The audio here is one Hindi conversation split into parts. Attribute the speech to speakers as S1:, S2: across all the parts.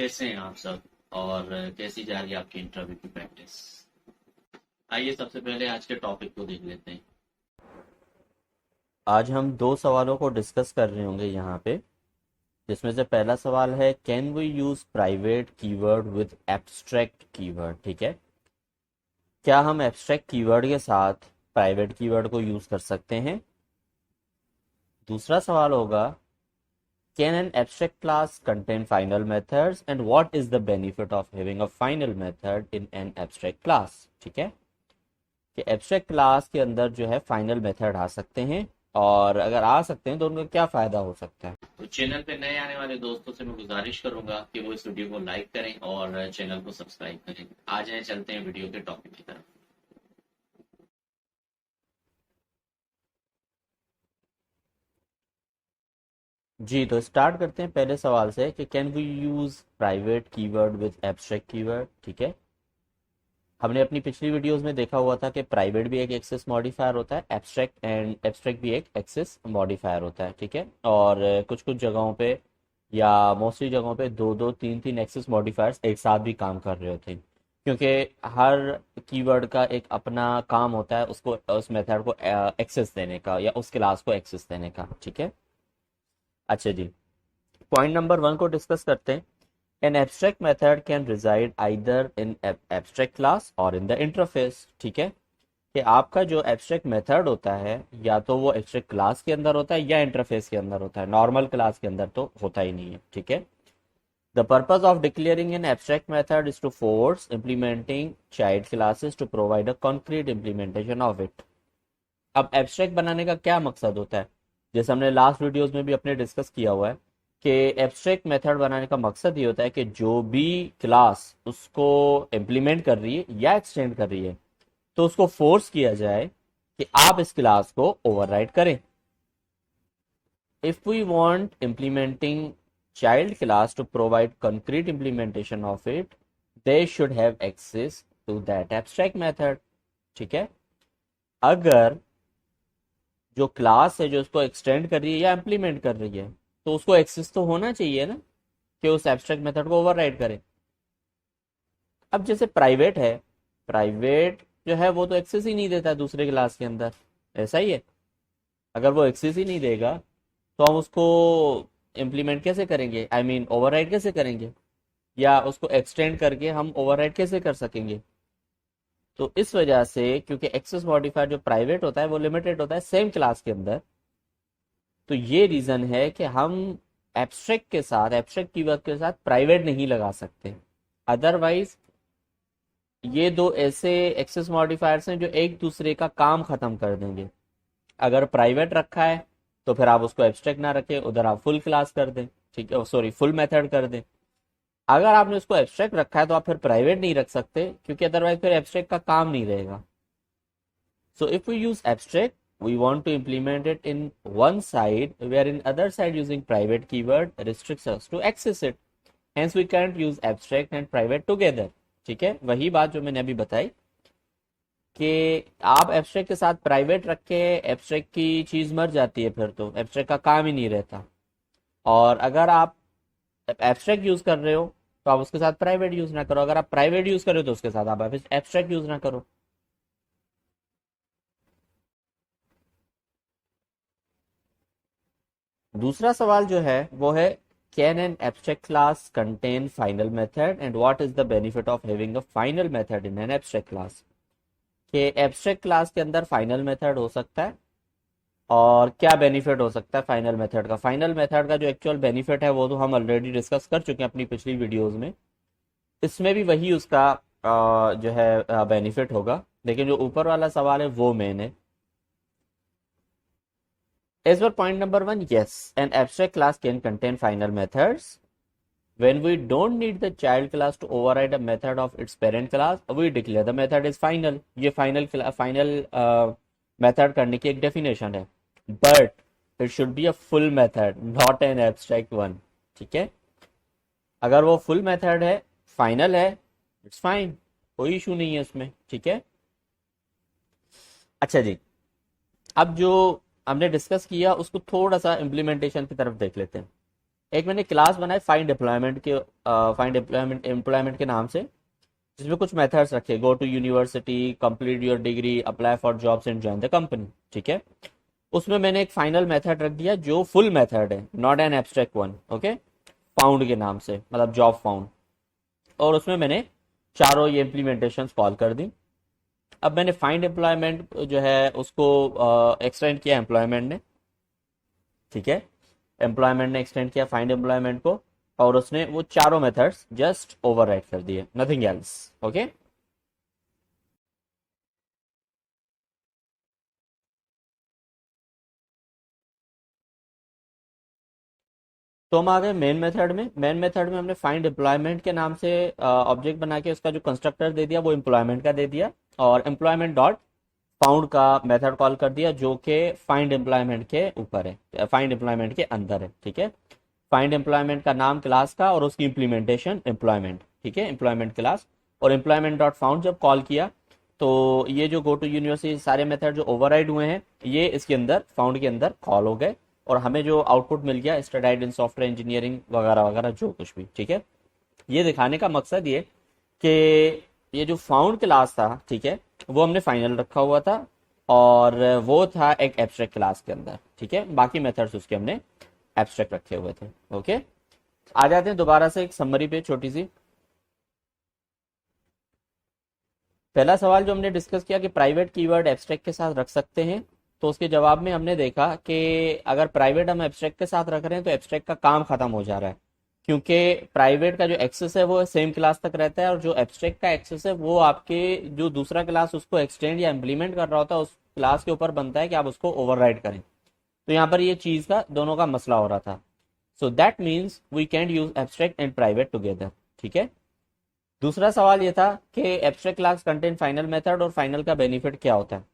S1: कैसे हैं आप सब और कैसी जा रही है आपकी इंटरव्यू की प्रैक्टिस। आइए सबसे पहले आज के टॉपिक को देख लेते हैं। आज हम दो सवालों को डिस्कस कर रहे होंगे यहाँ पे, जिसमें से पहला सवाल है can we use private keyword with abstract keyword. ठीक है, क्या हम एब्स्ट्रैक्ट कीवर्ड के साथ प्राइवेट कीवर्ड को यूज कर सकते हैं। दूसरा सवाल होगा can an abstract class contain final methods and what is the benefit of having a final method in an abstract class। ठीक है, कि एब्स्ट्रैक्ट क्लास के अंदर जो है फाइनल मेथड आ सकते हैं और अगर आ सकते हैं तो उनका क्या फायदा हो सकता है। तो चैनल पे नए आने वाले दोस्तों से मैं गुजारिश करूंगा कि वो इस वीडियो को लाइक करें और चैनल को सब्सक्राइब करें। आ जाए चलते हैं वीडियो के टॉपिक की तरफ। जी, तो स्टार्ट करते हैं पहले सवाल से कि can we use private keyword with abstract keyword. ठीक है, हमने अपनी पिछली वीडियोस में देखा हुआ था कि प्राइवेट भी एक एक्सेस मॉडिफायर होता है, एब्स्ट्रैक्ट भी एक एक्सेस मॉडिफायर होता है। ठीक है, और कुछ कुछ जगहों पे या मोस्टली जगहों पे दो दो तीन तीन एक्सेस मॉडिफायर्स एक साथ भी काम कर रहे होते हैं, क्योंकि हर कीवर्ड का एक अपना काम होता है, उसको उस मेथड को एक्सेस देने का या उस क्लास को एक्सेस देने का। ठीक है, अच्छा जी, पॉइंट नंबर 1 को डिस्कस करते हैं। An abstract method can reside either in abstract class or in the interface। ठीक है, कि आपका जो एब्स्ट्रैक्ट मेथड होता है या तो वो एब्स्ट्रैक्ट क्लास के अंदर होता है या इंटरफेस के अंदर होता है, नॉर्मल क्लास के अंदर तो होता ही नहीं है। ठीक है, the purpose of declaring an abstract method is to force implementing child classes to provide a concrete implementation of it. अब एब्स्ट्रैक्ट बनाने का क्या मकसद होता है, जैसे हमने लास्ट वीडियोस में भी अपने डिस्कस किया हुआ है कि एब्स्ट्रैक्ट मेथड बनाने का मकसद ये होता है कि जो भी क्लास उसको इम्प्लीमेंट कर रही है या एक्सटेंड कर रही है तो उसको फोर्स किया जाए कि आप इस क्लास को ओवरराइड करें। If we want implementing child class to provide concrete implementation of it, they should have access to that abstract method. ठीक है, अगर जो क्लास है जो उसको एक्सटेंड कर रही है या इम्प्लीमेंट कर रही है तो उसको एक्सेस तो होना चाहिए ना कि उस एब्स्ट्रैक्ट मेथड को ओवरराइड करे। अब जैसे प्राइवेट है, प्राइवेट जो है वो तो एक्सेस ही नहीं देता दूसरे क्लास के अंदर, ऐसा ही है। अगर वो एक्सेस ही नहीं देगा तो हम उसको इम्प्लीमेंट कैसे करेंगे, आई मीन ओवरराइड कैसे करेंगे, या उसको एक्सटेंड करके हम ओवरराइड कैसे कर सकेंगे। तो इस वजह से क्योंकि एक्सेस मॉडिफायर जो प्राइवेट होता है वो लिमिटेड होता है सेम क्लास के अंदर, तो ये रीजन है कि हम एब्स्ट्रैक्ट के साथ, एब्स्ट्रैक्ट कीवर्ड के साथ प्राइवेट नहीं लगा सकते। अदरवाइज ये दो ऐसे एक्सेस मॉडिफायर्स हैं जो एक दूसरे का काम खत्म कर देंगे। अगर प्राइवेट रखा है तो फिर आप उसको एब्स्ट्रैक्ट ना रखें, उधर आप फुल क्लास कर दें, ठीक है, सॉरी फुल मेथड कर दें। अगर आपने उसको एब्स्ट्रैक्ट रखा है तो आप फिर प्राइवेट नहीं रख सकते, क्योंकि अदरवाइज फिर एब्स्ट्रैक्ट का काम नहीं रहेगा। So if we use abstract, we want to implement it in one side, where in other side using private keyword restricts us to access it. Hence we can't use abstract and private together। ठीक है, वही बात जो मैंने अभी बताई कि आप एब्स्ट्रैक्ट के साथ प्राइवेट रख के एब्स्ट्रैक्ट की चीज मर जाती है, फिर तो एब्स्ट्रैक्ट का काम ही नहीं रहता। और अगर आप एब्स्ट्रैक्ट यूज कर रहे हो तो आप उसके साथ प्राइवेट यूज ना करो, अगर आप प्राइवेट यूज कर रहे हो तो उसके साथ आप एब्स्ट्रैक्ट यूज ना करो। दूसरा सवाल जो है वो है can an abstract class contain final method and what is the benefit of having a final method in an abstract class. कि एब्स्ट्रैक्ट क्लास के अंदर फाइनल मेथड हो सकता है और क्या बेनिफिट हो सकता है फाइनल मेथड का। फाइनल मेथड का जो एक्चुअल बेनिफिट है वो तो हम ऑलरेडी डिस्कस कर चुके हैं अपनी पिछली वीडियोस में, इसमें भी वही उसका जो है बेनिफिट होगा, लेकिन जो ऊपर वाला सवाल है वो मेन है। As for point number 1, yes, an abstract class can contain final methods. When we don't need the child class to override a method of its parent class, we declare the method is final। ये final method करने की एक definition है। But it should be a full method, not an abstract one। ठीक है, अगर वो full method है, final है, it's fine, कोई issue नहीं है उसमें। ठीक है, अच्छा जी, अब जो हमने डिस्कस किया उसको थोड़ा सा इम्प्लीमेंटेशन की तरफ देख लेते हैं। एक मैंने क्लास बनाई फाइंड एम्प्लॉयमेंट के, फाइंड एम्प्लॉयमेंट के नाम से, जिसमें कुछ मेथड्स रखे, go to university, complete your degree, apply for jobs and join the company, ठीक है। उसमें मैंने एक फाइनल मेथड रख दिया जो फुल मेथड है, not an abstract one, okay, found के नाम से, मतलब जॉब फाउंड। और उसमें मैंने चारों ये इम्प्लीमेंटेशन कॉल कर दी। अब मैंने फाइंड एम्प्लॉयमेंट जो है उसको एक्सटेंड किया एम्प्लॉयमेंट ने, ठीक है। एम्प्लॉयमेंट ने एक्सटेंड किया फाइंड एम्प्लॉयमेंट को, और उसने वो चारों मेथड्स जस्ट ओवरराइट कर दिए, नथिंग एल्स, ओके। तो हम आ गए मेन मेथड में। मेन मेथड में हमने फाइंड एम्प्लॉयमेंट के नाम से ऑब्जेक्ट बना के उसका जो कंस्ट्रक्टर दे दिया वो एम्प्लॉयमेंट का दे दिया, और एम्प्लॉयमेंट डॉट फाउंड का मेथड कॉल कर दिया जो कि फाइंड एम्प्लॉयमेंट के ऊपर है, फाइंड एम्प्लॉयमेंट के अंदर है, ठीक है। फाइंड एम्प्लॉयमेंट का नाम क्लास का और उसकी इम्प्लीमेंटेशन एम्प्लॉयमेंट, ठीक है, एम्प्लॉयमेंट क्लास। और एम्प्लॉयमेंट डॉट फाउंड जब कॉल किया तो ये जो गो टू यूनिवर्सिटी सारे मेथड जो ओवरराइड हुए हैं ये इसके अंदर फाउंड के अंदर कॉल हो गए, और हमें जो आउटपुट मिल गया स्टडीड इन सॉफ्टवेयर इंजीनियरिंग वगैरह वगैरह जो कुछ भी, ठीक है। ये दिखाने का मकसद ये कि ये जो फाउंड क्लास था, ठीक है, वो हमने फाइनल रखा हुआ था, और वो था एक एब्स्ट्रैक्ट क्लास के अंदर, ठीक है। बाकी मेथड्स उसके हमने एब्स्ट्रैक्ट रखे हुए थे, ओके। आ जाते हैं दोबारा से एक समरी पे छोटी सी। पहला सवाल जो हमने डिस्कस किया कि प्राइवेट कीवर्ड एब्स्ट्रैक्ट के साथ रख सकते हैं, तो उसके जवाब में हमने देखा कि अगर प्राइवेट हम एब्स्ट्रैक्ट के साथ रख रहे हैं तो एब्स्ट्रैक्ट का काम खत्म हो जा रहा है, क्योंकि प्राइवेट का जो एक्सेस है वो सेम क्लास तक रहता है, और जो एब्स्ट्रैक्ट का एक्सेस है वो आपके जो दूसरा क्लास उसको एक्सटेंड या इम्प्लीमेंट कर रहा होता है उस क्लास के ऊपर बनता है कि आप उसको ओवरराइड करें। तो यहाँ पर ये चीज का दोनों का मसला हो रहा था। So that means we can use abstract and private together, ठीक है। दूसरा सवाल ये था कि abstract class contain final method, और फाइनल का बेनिफिट क्या होता है।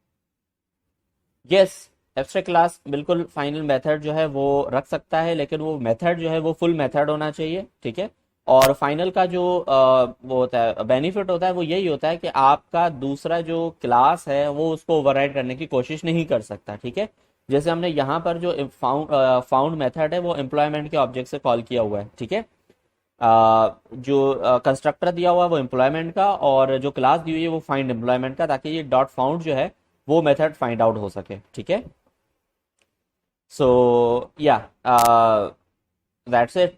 S1: यस, एब्स्ट्रैक्ट क्लास बिल्कुल फाइनल मेथड जो है वो रख सकता है, लेकिन वो मेथड जो है वो फुल मेथड होना चाहिए, ठीक है। और फाइनल का जो वो होता है बेनिफिट होता है वो यही होता है कि आपका दूसरा जो क्लास है वो उसको ओवरराइड करने की कोशिश नहीं कर सकता, ठीक है। जैसे हमने यहाँ पर जो फाउंड मेथड है वो एम्प्लॉयमेंट के ऑब्जेक्ट से कॉल किया हुआ है, ठीक है। जो कंस्ट्रक्टर दिया हुआ है वो एम्प्लॉयमेंट का, और जो क्लास दी हुई है वो फाइंड एम्प्लॉयमेंट का, ताकि ये डॉट फाउंड जो है वो मेथड फाइंड आउट हो सके, ठीक है। सो या दैट्स इट।